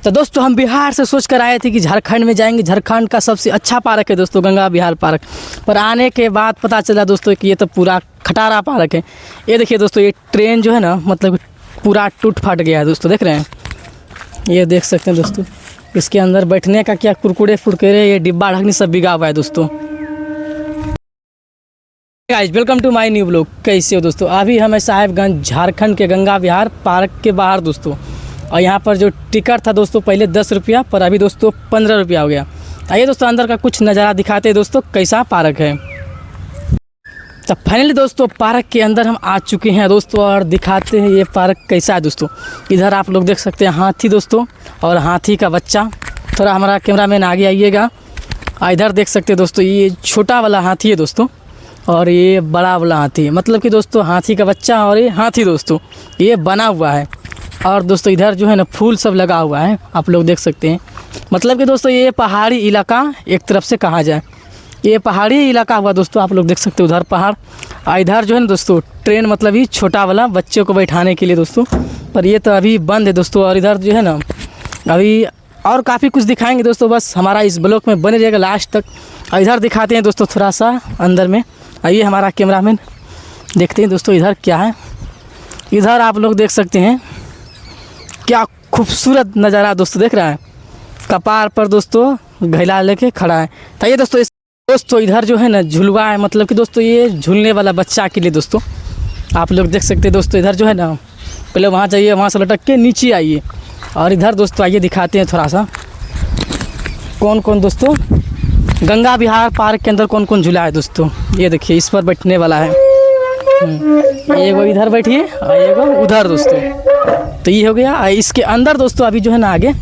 तो दोस्तों हम बिहार से सोच कर आए थे कि झारखंड में जाएंगे। झारखंड का सबसे अच्छा पार्क है दोस्तों गंगा विहार पार्क। पर आने के बाद पता चला दोस्तों कि ये तो पूरा खटारा पार्क है। ये देखिए दोस्तों, ये ट्रेन जो है ना, मतलब पूरा टूट फट गया है दोस्तों, देख रहे हैं। ये देख सकते हैं दोस्तों, इसके अंदर बैठने का क्या कुरकुरे फुरकुरे, ये डिब्बा ढकनी सब बिगा हुआ है दोस्तों। Guys welcome to my new blog. कैसे हो दोस्तों? अभी हम साहिबगंज झारखंड के गंगा विहार पार्क के बाहर दोस्तों, और यहाँ पर जो टिकट था दोस्तों पहले 10 रुपया, पर अभी दोस्तों 15 रुपया हो गया। आइए दोस्तों अंदर का कुछ नज़ारा दिखाते हैं दोस्तों, कैसा पार्क है। तो फाइनली दोस्तों पार्क के अंदर हम आ चुके हैं दोस्तों, और दिखाते हैं ये पार्क कैसा है दोस्तों। इधर आप लोग देख सकते हैं हाथी दोस्तों, और हाथी का बच्चा। थोड़ा हमारा कैमरामैन आगे आइएगा। इधर देख सकते हैं दोस्तों, ये छोटा वाला हाथी है दोस्तों, और ये बड़ा वाला हाथी, मतलब कि दोस्तों हाथी का बच्चा और ये हाथी दोस्तों, ये बना हुआ है। और दोस्तों इधर जो है ना फूल सब लगा हुआ है, आप लोग देख सकते हैं। मतलब कि दोस्तों ये पहाड़ी इलाका एक तरफ से कहा जाए, ये पहाड़ी इलाका हुआ दोस्तों। आप लोग देख सकते हो उधर पहाड़, इधर जो है ना दोस्तों ट्रेन, मतलब ये छोटा वाला बच्चे को बैठाने के लिए दोस्तों। पर ये तो अभी बंद है दोस्तों। और इधर जो है ना अभी और काफ़ी कुछ दिखाएंगे दोस्तों, बस हमारा इस ब्लॉग में बने रहेगा लास्ट तक। इधर दिखाते हैं दोस्तों थोड़ा सा अंदर में। आइए हमारा कैमरामैन, देखते हैं दोस्तों इधर क्या है। इधर आप लोग देख सकते हैं क्या खूबसूरत नज़ारा दोस्तों, देख रहा है। कपार पर दोस्तों घैला लेके खड़ा है। तो ये दोस्तों इधर जो है ना झुलवा है, मतलब कि दोस्तों ये झूलने वाला बच्चा के लिए दोस्तों। आप लोग देख सकते हैं दोस्तों, इधर जो है ना पहले वहाँ जाइए, वहाँ से लटक के नीचे आइए। और इधर दोस्तों आइए दिखाते हैं थोड़ा सा कौन कौन दोस्तों गंगा विहार पार्क के अंदर कौन कौन झूला है दोस्तों। ये देखिए इस पर बैठने वाला है, एगो इधर बैठिए और एगो उधर दोस्तों। तो ये हो गया। इसके अंदर दोस्तों अभी जो है ना आगे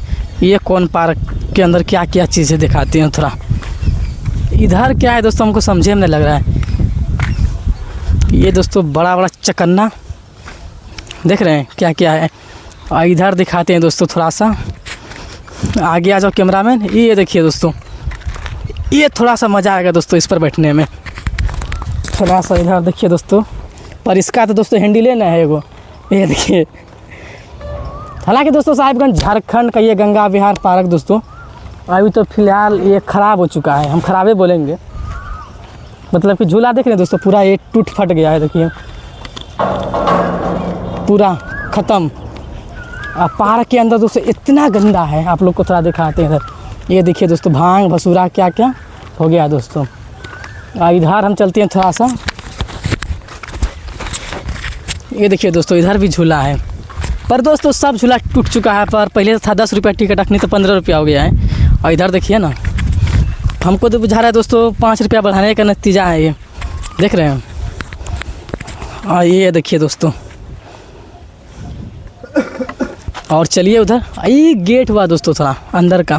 ये कौन पार्क के अंदर क्या क्या चीज़ें दिखाती हैं थोड़ा। इधर क्या है दोस्तों हमको समझे में नहीं लग रहा है। ये दोस्तों बड़ा बड़ा चकन्ना देख रहे हैं क्या क्या है। और इधर दिखाते हैं दोस्तों थोड़ा सा, आगे आ जाओ कैमरामैन। ये देखिए दोस्तों, ये थोड़ा सा मज़ा आएगा दोस्तों इस पर बैठने में। थोड़ा सा इधर देखिए दोस्तों, पर इसका तो दोस्तों हैंडल लेना है एगो। ये देखिए, हालांकि दोस्तों साहिबगंज झारखंड का ये गंगा विहार पार्क दोस्तों अभी तो फ़िलहाल ये ख़राब हो चुका है, हम ख़राबे बोलेंगे। मतलब कि झूला देख रहे हैं दोस्तों, पूरा ये टूट फट गया है, देखिए पूरा ख़त्म। पार्क के अंदर दोस्तों इतना गंदा है, आप लोग को थोड़ा दिखाते हैं इधर। ये देखिए दोस्तों भांग भसूरा क्या क्या हो गया दोस्तों। इधर हम चलते हैं थोड़ा सा। ये देखिए दोस्तों इधर भी झूला है, पर दोस्तों सब झूला टूट चुका है। पर पहले था 10 रुपया टिकट, रखनी तो 15 रुपया हो गया है। और इधर देखिए ना, हमको तो बुझा रहा है दोस्तों 5 रुपया बढ़ाने का नतीजा है ये, देख रहे हैं। और ये देखिए दोस्तों, और चलिए उधर, ये गेट हुआ दोस्तों थोड़ा अंदर का।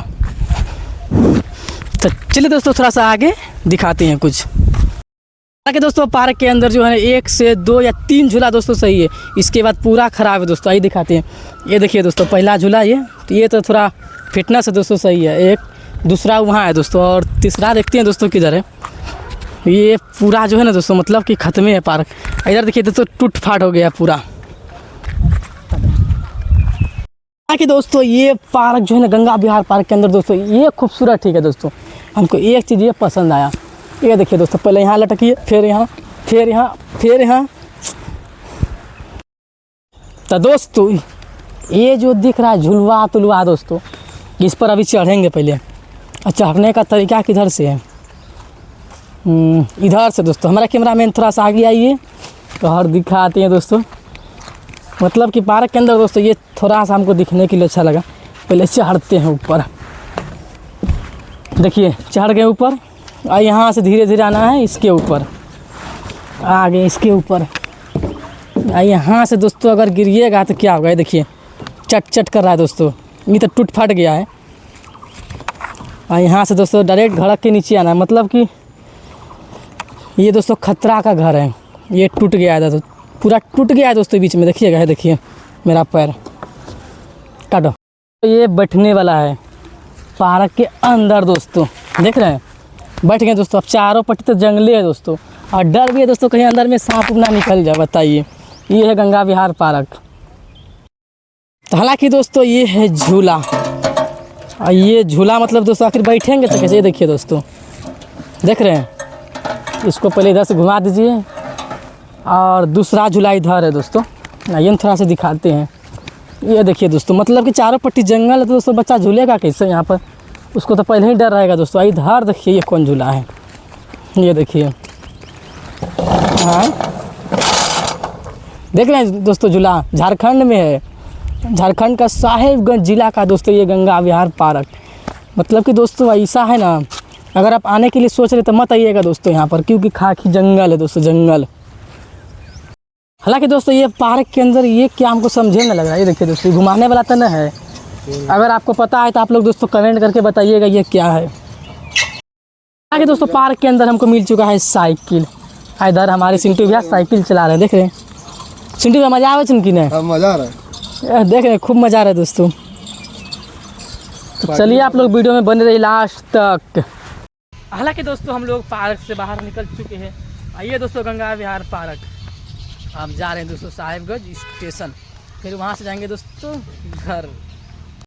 तो चलिए दोस्तों थोड़ा सा आगे दिखाते हैं कुछ। हालांकि दोस्तों पार्क के अंदर जो है 1 से 2 या 3 झूला दोस्तों सही है, इसके बाद पूरा ख़राब है दोस्तों। आइए दिखाते हैं। ये देखिए दोस्तों पहला झूला ये तो थोड़ा फिटनेस है दोस्तों, सही है। एक दूसरा वहाँ है दोस्तों, और तीसरा देखते हैं दोस्तों किधर है। ये पूरा जो है ना दोस्तों, मतलब कि ख़त्म है पार्क। इधर देखिए दोस्तों टूट फाट हो गया पूरा। कि दोस्तों ये पार्क जो है ना गंगा विहार पार्क के अंदर दोस्तों ये खूबसूरत ठीक है दोस्तों। हमको एक चीज़ ये पसंद आया। ये देखिए दोस्तों, पहले यहाँ लटकिए, फिर यहाँ, फिर यहाँ, फिर यहाँ। तो दोस्तों ये जो दिख रहा है झुलवा तुलवा दोस्तों, इस पर अभी चढ़ेंगे पहले। और चढ़ने का तरीका किधर से है? इधर से दोस्तों। हमारा कैमरामैन थोड़ा सा आगे आइए और दिखाते हैं दोस्तों। मतलब कि पार्क के अंदर दोस्तों ये थोड़ा सा हमको दिखने के लिए अच्छा लगा। पहले चढ़ते हैं ऊपर, देखिए चढ़ गए ऊपर। और यहाँ से धीरे धीरे आना है इसके ऊपर, आगे इसके ऊपर। यहाँ से दोस्तों अगर गिरिएगा तो क्या होगा, देखिए चट चट कर रहा है दोस्तों, ये तो टूट फट गया है। और यहाँ से दोस्तों डायरेक्ट धड़क के नीचे आना है। मतलब कि ये दोस्तों खतरा का घर है, ये टूट गया है दोस्तों, पूरा टूट गया है दोस्तों बीच में। देखिएगा, है देखिए मेरा पैर काटो। तो ये बैठने वाला है पार्क के अंदर दोस्तों, देख रहे हैं बैठ गए दोस्तों। अब चारों पट्टी तो जंगले है दोस्तों, और डर भी है दोस्तों कहीं अंदर में सांप ना निकल जाए। बताइए, ये है गंगा विहार पार्क। तो हालांकि दोस्तों ये है झूला, और ये झूला मतलब दोस्तों आखिर बैठेंगे तो कैसे, ये देखिए दोस्तों, देख रहे हैं, इसको पहले इधर से घुमा दीजिए। और दूसरा झूला इधर है दोस्तों, ये हम थोड़ा सा दिखाते हैं। ये देखिए दोस्तों, मतलब कि चारों पट्टी जंगल है तो दोस्तों बच्चा झूलेगा कैसे यहाँ पर, उसको तो पहले ही डर रहेगा दोस्तों। इधर देखिए ये कौन झूला है, ये देखिए, हाँ देख रहे हैं दोस्तों, झूला झारखंड में है, झारखंड का साहेबगंज जिला का दोस्तों ये गंगा विहार पार्क। मतलब कि दोस्तों ऐसा है ना, अगर आप आने के लिए सोच रहे तो मत आइएगा दोस्तों यहाँ पर, क्योंकि खाकी जंगल है दोस्तों, जंगल। हालांकि दोस्तों ये पार्क के अंदर ये क्या हमको समझे में लग रहा है, ये देखिए दोस्तों, घुमाने वाला तो नहीं है। अगर आपको पता है तो आप लोग दोस्तों कमेंट करके बताइएगा ये क्या है। हालांकि दोस्तों पार्क के अंदर हमको मिल चुका है साइकिल। इधर हमारे सिंटू भैया साइकिल चला रहे हैं, देख रहे हैं सिंटू भैया, मजा आवे कि नहीं? मजा आ रहा है, देख रहे हैं, खूब मजा आ रहा है दोस्तों। तो चलिए आप लोग वीडियो में बने रहिए लास्ट तक। हालांकि दोस्तों हम लोग पार्क से बाहर निकल चुके हैं। आइए दोस्तों गंगा विहार पार्क, आप जा रहे हैं दोस्तों साहेबगंज स्टेशन, फिर वहाँ से जाएंगे दोस्तों घर।